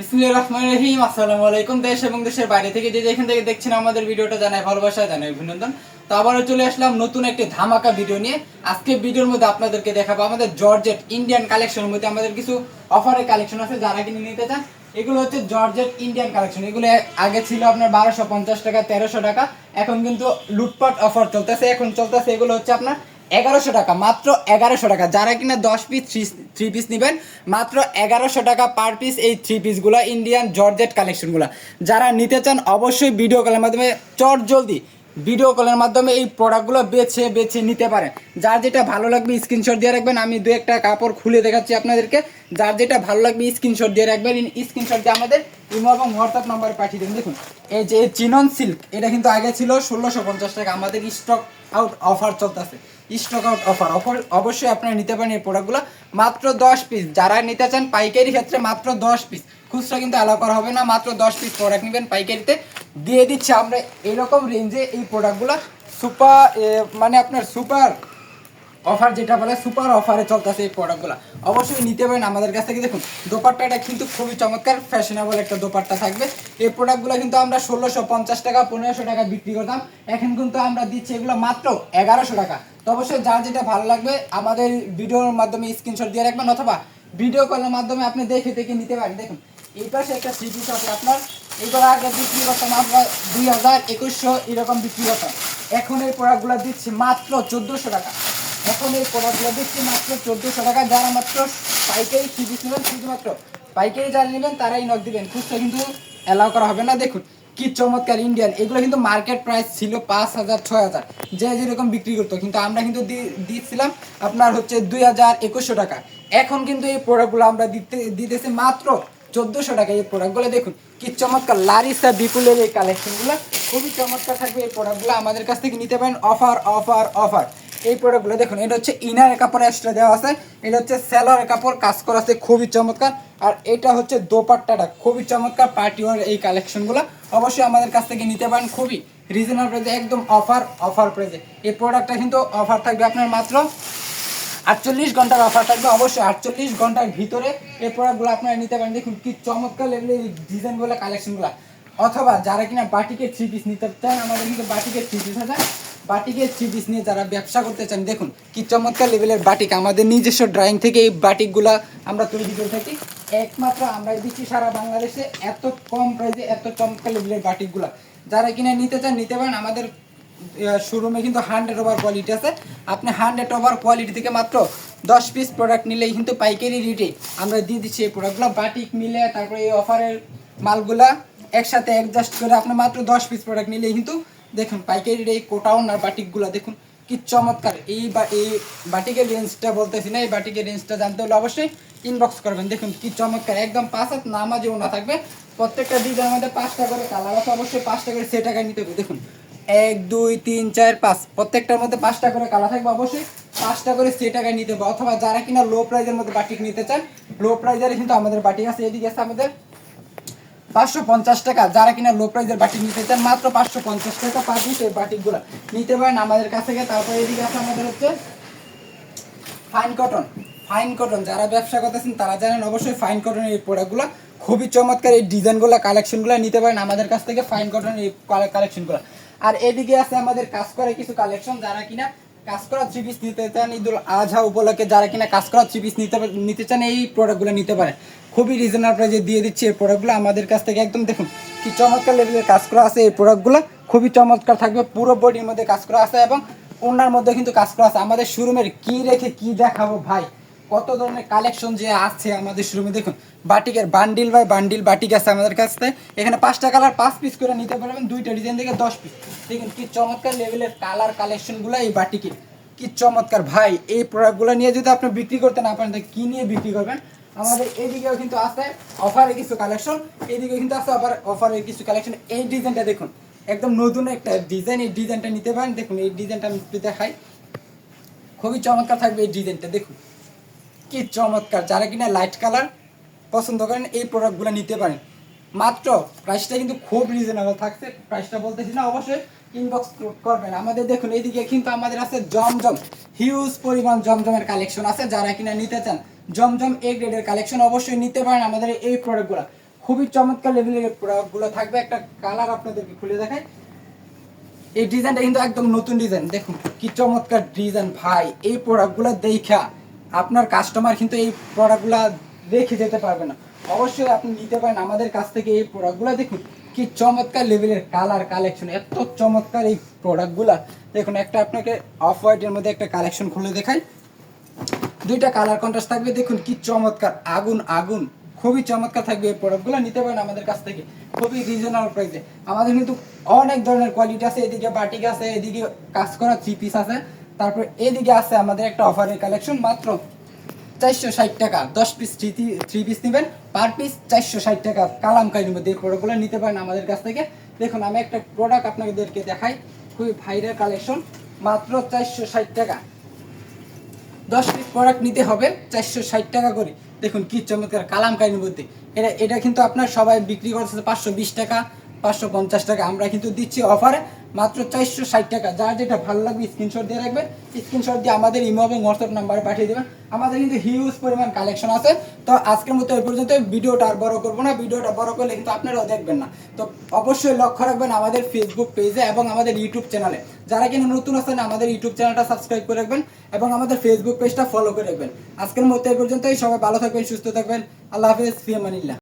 বিসমিল্লাহির রহমানির রহিম। আসসালামু আলাইকুম। দেশ এবং দেশের বাইরে থেকে যে যেখান থেকে দেখছেন আমাদের ভিডিওটা জানাই ভালোবাসা, জানাই অভিনন্দন। তো আবারও চলে আসলাম নতুন একটি ধামাকা ভিডিও নিয়ে। আজকে ভিডিওর মধ্যে আপনাদেরকে দেখাবো আমাদের জর্জেট ইন্ডিয়ান কালেকশনের মধ্যে আমাদের কিছু অফারের কালেকশন আছে, যারা কিনে নিতে চান। এগুলো হচ্ছে জর্জেট ইন্ডিয়ান কালেকশন। এগুলো আগে ছিল আপনার 1250 টাকা, 1300 টাকা। এখন কিন্তু লুটপাট অফার চলতেছে, এখন চলতেছে এগুলো হচ্ছে আপনার 1100 টাকা, মাত্র 1100 টাকা। যারা কিনা 10 পিস থ্রি পিস নেবেন, মাত্র 1100 টাকা পার পিস এই থ্রি পিসগুলো ইন্ডিয়ান জর্জেট কালেকশনগুলো। যারা নিতে চান অবশ্যই ভিডিও কলের মাধ্যমে জলদি ভিডিও কলের মাধ্যমে এই প্রোডাক্টগুলো বেছে বেছে নিতে পারেন। যার যেটা ভালো লাগবে স্ক্রিনশট দিয়ে রাখবেন। আমি দু একটা কাপড় খুলে দেখাচ্ছি আপনাদেরকে। যার যেটা ভালো লাগবে স্ক্রিনশট দিয়ে রাখবেন। স্ক্রিনশট দিয়ে আমাদের ইমো এবং হোয়াটসঅ্যাপ নাম্বারে পাঠিয়ে দেবেন। দেখুন এই যে চিনন সিল্ক, এটা কিন্তু আগে ছিল 1650 টাকা। আমাদের স্টক আউট অফার চলতেছে, স্টক আউট অফার অবশ্যই আপনারা নিতে পারেন এই প্রোডাক্টগুলো মাত্র 10 পিস। যারা নিতে চান পাইকারি ক্ষেত্রে মাত্র 10 পিস, খুচরা কিন্তু অ্যালাউ করা হবে না। মাত্র 10 পিস প্রোডাক্ট নেবেন পাইকারিতে, দিয়ে দিচ্ছে আমরা এরকম রেঞ্জে এই প্রোডাক্টগুলো। সুপার মানে আপনার সুপার অফার যেটা বলে, সুপার অফারে চলতেছে এই প্রোডাক্টগুলো। অবশ্যই নিতে পারেন আমাদের কাছ থেকে। দেখুন দোপাট্টাটা কিন্তু খুবই চমৎকার ফ্যাশনেবল একটা দোপাট্টা থাকবে। এই প্রোডাক্টগুলো কিন্তু আমরা 1650 টাকা 1500 টাকা বিক্রি করতাম, এখন কিন্তু আমরা দিচ্ছি এগুলো মাত্র 1100 টাকা। তো অবশ্যই যার যেটা ভালো লাগবে আমাদের ভিডিওর মাধ্যমে স্ক্রিনশট দিয়ে রাখবেন, অথবা ভিডিও কলের মাধ্যমে আপনি দেখে দেখে নিতে পারেন। দেখুন এই পাশে একটা থ্রি পিস আছে আপনার, এইগুলো আগে বিক্রি করতাম আমরা 2000 2100 এরকম বিক্রি করতাম। এখন এই প্রোডাক্টগুলো দিচ্ছি মাত্র 1400 টাকা। এখন এই প্রোডাক্টগুলো দিচ্ছি মাত্র 1400 টাকা। যারা মাত্র পাইকারি থ্রি পিস নেবেন, শুধুমাত্র পাইকারি যারা নেবেন তারাই নক দিবেন, খুচরা কিন্তু অ্যালাউ করা হবে না। দেখুন কি চমৎকার ইন্ডিয়ান, এগুলো কিন্তু মার্কেট প্রাইস ছিল 5000 6000, যে যেরকম বিক্রি করতো, কিন্তু আমরা কিন্তু দিচ্ছিলাম আপনার হচ্ছে 2100 টাকা। এখন কিন্তু এই প্রোডাক্টগুলো আমরা দিতেছি মাত্র 1400 টাকা। এই প্রোডাক্টগুলো দেখুন কি চমৎকার, লারিসা বিপুলের এই কালেকশনগুলো খুবই চমৎকার থাকবে। এই প্রোডাক্টগুলো আমাদের কাছ থেকে নিতে পারেন অফার অফার অফার। এই প্রোডাক্টগুলো দেখুন, এটা হচ্ছে ইনারের কাপড় এক্সট্রা দেওয়া আছে, এটা হচ্ছে সেলরের কাপড় কাজ করা আছে খুবই চমৎকার। আর এটা হচ্ছে দোপাট্টাটা খুবই চমৎকার পার্টি ওয়ার এই কালেকশনগুলো। অবশ্যই আমাদের কাছ থেকে নিতে পারেন খুবই রিজনেবল প্রাইসে, একদম অফার প্রাইসে। এই প্রোডাক্টটা কিন্তু অফার থাকবে আপনার মাত্র 48 ঘন্টার অফার থাকবে। অবশ্যই 48 ঘন্টার ভিতরে এই প্রোডাক্টগুলো আপনারা নিতে পারেন। দেখুন কি চমৎকার লেভেলের ডিজাইনগুলো কালেকশনগুলো। অথবা যারা কিনা বাটিকের থ্রি পিস নিতে চান, আমাদের কিন্তু বাটিকের থ্রি পিস আছে। বাটিকের থ্রি পিস নিয়ে যারা ব্যবসা করতে চান, দেখুন কি চমৎকার লেভেলের বাটিক, আমাদের নিজস্ব ড্রয়িং থেকে এই বাটিকগুলো আমরা তৈরি করে থাকি। একমাত্র আমরা দিচ্ছি সারা বাংলাদেশে এত কম প্রাইসে এত চমৎকার লেভেলের বাটিকগুলো। যারা কিনা নিতে চান নিতে পারেন। আমাদের শোরুমে কিন্তু 100 ওভার কোয়ালিটি আছে। আপনি 100 ওভার কোয়ালিটি থেকে মাত্র 10 পিস প্রোডাক্ট নিলেই কিন্তু পাইকারি রেটে আমরা দিয়ে দিচ্ছি এই প্রোডাক্টগুলো। বাটিক মিলে তারপরে এই অফারের মালগুলা একসাথে অ্যাডজাস্ট করে আপনি মাত্র 10 পিস প্রোডাক্ট নিলেই কিন্তু দেখুন পাইকারি রেট। এই কোটাউন আর বাটিকগুলো দেখুন কি চমৎকার। এই বাটিকের রেঞ্জটা বলতেছি না, এই বাটিকের রেঞ্জটা জানতে হলে অবশ্যই ইনবক্স করবেন। দেখুন কি চমৎকার, একদম 5 হাত নামাজেও না থাকবে। প্রত্যেকটা ডিজাইনের মধ্যে 5টা করে কালার আছে, অবশ্যই 5টা করে সে টাকা নিতে হবে। দেখুন 1 2 3 4 5, প্রত্যেকটার মধ্যে 5টা করে কালার থাকবে, অবশ্যই 5টা করে সে টাকায় নিতে হবে। অথবা যারা কিনা লো প্রাইজের মধ্যে বাটিক নিতে চান, লো প্রাইজের কিন্তু আমাদের বাটিক আছে। এদিকে আছে আমাদের 550 টাকা। যারা কিনা লো প্রাইজের বাটিক নিতে চান মাত্র 550 টাকা পার পিস এই বাটিকগুলো নিতে পারেন আমাদের কাছ থেকে। তারপরে এদিকে আছে আমাদের হচ্ছে ফাইন কটন। ফাইন কটন যারা ব্যবসা করতেছেন তারা জানেন অবশ্যই ফাইন কটনের এই প্রোডাক্টগুলো খুবই চমৎকার। এই ডিজাইনগুলো কালেকশনগুলো নিতে পারেন আমাদের কাছ থেকে, ফাইন কটনের এই কালেকশনগুলো। আর এদিকে আছে আমাদের কাজ করে কিছু কালেকশন। যারা কিনা কাজ করা থ্রি পিস নিতে চান ঈদুল আজহা উপলক্ষে, যারা কিনা কাজ করা থ্রি পিস নিতে চান এই প্রোডাক্টগুলো নিতে পারেন। খুবই রিজনেবল প্রাইসে দিয়ে দিচ্ছি এই প্রোডাক্টগুলো আমাদের কাছ থেকে। একদম দেখুন কি চমৎকার লেভেলের কাজ করা আছে এই প্রোডাক্টগুলো, খুবই চমৎকার থাকবে। পুরো বডির মধ্যে কাজ করা আছে এবং ওনার মধ্যে কিন্তু কাজ করা আছে। আমাদের শোরুমের কি রেখে কি দেখাবো ভাই, কত ধরনের কালেকশন যে আছে আমাদের শোরুমে। দেখুন বাটিকের বান্ডিল বাই বান্ডিল বাটিক আছে আমাদের কাছে। এখানে 5টা কালার 5 পিস করে নিতে পারবেন, 2টা ডিজাইন থেকে 10 পিস। দেখুন কি চমৎকার লেভেলের কালার কালেকশনগুলো এই বাটিকের, কি চমৎকার ভাই। এই প্রোডাক্টগুলো নিয়ে যদি আপনি বিক্রি করতে না পারেন তাহলে কি নিয়ে বিক্রি করবেন। আমাদের এইদিকেও কিন্তু আছে অফারের কিছু কালেকশন, এইদিকে কিন্তু আছে আবার অফারের কিছু কালেকশন। এই ডিজাইনটা দেখুন একদম নতুন একটা ডিজাইন, এই ডিজাইনটা নিতে পারেন। দেখুন এই ডিজাইনটা আমি একটু দেখাই, খুবই চমৎকার থাকবে এই ডিজাইনটা। দেখুন কি চমৎকার, যারা কিনা লাইট কালার পছন্দ করেন এই প্রোডাক্টগুলো নিতে পারেন। মাত্র প্রাইসটা কিন্তু খুব রিজনেবল থাকছে, প্রাইসটা বলতেছি না, অবশ্যই ইনবক্স করবেন আমাদের। দেখুন এইদিকে কিন্তু আমাদের আছে জমজম, হিউজ পরিমাণ জমজমের কালেকশন আছে। যারা কিনা নিতে চান জমজম এ গ্রেডের কালেকশন অবশ্যই নিতে পারেন আমাদের এই প্রোডাক্টগুলো। খুবই চমৎকার লেভেলের প্রোডাক্টগুলো থাকবে। একটা কালার আপনাদেরকে খুলে দেখাই। এই ডিজাইনটা কিন্তু একদম নতুন ডিজাইন, দেখুন কি চমৎকার ডিজাইন ভাই। এই প্রোডাক্টগুলো দেখা আপনার কাস্টমার কিন্তু এই প্রোডাক্টগুলো রেখে যেতে পারবে না। অবশ্যই আপনি নিতে পারেন আমাদের কাছ থেকে এই প্রোডাক্টগুলো। দেখুন কি চমৎকার লেভেলের কালার কালেকশন, এত চমৎকার এই প্রোডাক্টগুলো। দেখুন একটা আপনাকে অফ হোয়াইটের মধ্যে একটা কালেকশন খুলে দেখাই, দুইটা কালার কন্ট্রাস্ট থাকবে। দেখুন কি চমৎকার, আগুন আগুন, খুবই চমৎকার থাকবে। এই প্রোডাক্টগুলো নিতে পারেন আমাদের কাছ থেকে খুবই রিজনেবল প্রাইসে। আমাদের কিন্তু অনেক ধরনের কোয়ালিটি আছে, এদিকে বাটিক আছে, এদিকে কাজ করা থ্রি পিস আছে, তারপর এদিকে আছে আমাদের একটা অফারের কালেকশন মাত্র 460 টাকা। 10 পিস থ্রি পিস নেবেন, পার পিস 460 টাকা। কালামকারীর মধ্যে এই প্রোডাক্টগুলো নিতে পারেন আমাদের কাছ থেকে। দেখুন আমি একটা প্রোডাক্ট আপনাদেরকে দেখাই, খুবই ভাইরাল কালেকশন, মাত্র 460 টাকা। 10 পিস প্রোডাক্ট নিতে হবে 460 টাকা করে। দেখুন কি চমৎকার কালামকারীর মধ্যে। এটা কিন্তু আপনার সবাই বিক্রি করছে 520 টাকা, 550 টাকা। আমরা কিন্তু দিচ্ছি অফারে মাত্র 460 টাকা। যার যেটা ভালো লাগবে স্ক্রিনশট দিয়ে রাখবেন, স্ক্রিনশট দিয়ে আমাদের ইমো এবং হোয়াটসঅ্যাপ নাম্বারে পাঠিয়ে দেবেন। আমাদের কিন্তু হিউজ পরিমাণ কালেকশন আছে। তো আজকের মতো এই পর্যন্ত, ভিডিওটা আর বড় করবো না, ভিডিওটা বড় করলে কিন্তু আপনারাও দেখবেন না। তো অবশ্যই লক্ষ্য রাখবেন আমাদের ফেসবুক পেজে এবং আমাদের ইউটিউব চ্যানেলে। যারা কিনা নতুন আছেন আমাদের ইউটিউব চ্যানেলটা সাবস্ক্রাইব করে রাখবেন এবং আমাদের ফেসবুক পেজটা ফলো করে রাখবেন। আজকের মতো এই পর্যন্তই, সবাই ভালো থাকবেন, সুস্থ থাকবেন। আল্লাহ হাফেজ, ফি আমানিল্লাহ।